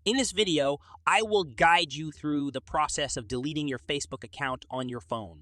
In this video, I will guide you through the process of deleting your Facebook account on your phone.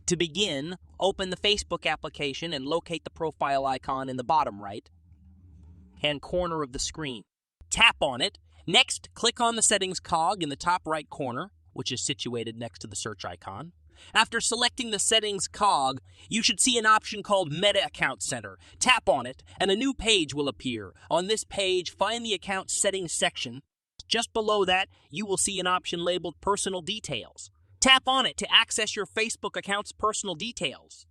To begin, open the Facebook application and locate the profile icon in the bottom right-hand corner of the screen. Tap on it. Next, click on the settings cog in the top right corner, which is situated next to the search icon. After selecting the settings cog, you should see an option called Meta Account Center. Tap on it, and a new page will appear. On this page, find the Account Settings section. Just below that, you will see an option labeled Personal Details. Tap on it to access your Facebook account's personal details.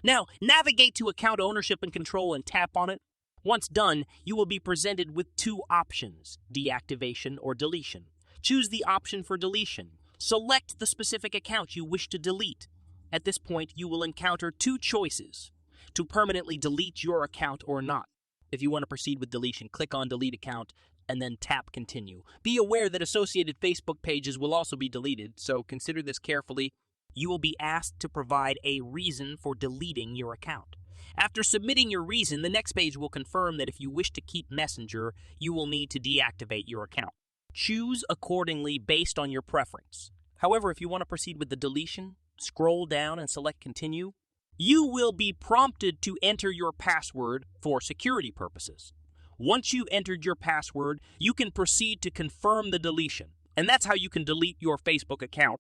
Now, navigate to Account Ownership and Control and tap on it. Once done, you will be presented with two options, deactivation or deletion. Choose the option for deletion. Select the specific account you wish to delete. At this point, you will encounter two choices: to permanently delete your account or not. If you want to proceed with deletion, click on Delete Account and then tap Continue. Be aware that associated Facebook pages will also be deleted, so consider this carefully. You will be asked to provide a reason for deleting your account. After submitting your reason, the next page will confirm that if you wish to keep Messenger, you will need to deactivate your account. Choose accordingly based on your preference. However, if you want to proceed with the deletion, scroll down and select Continue. You will be prompted to enter your password for security purposes. Once you've entered your password, you can proceed to confirm the deletion. And that's how you can delete your Facebook account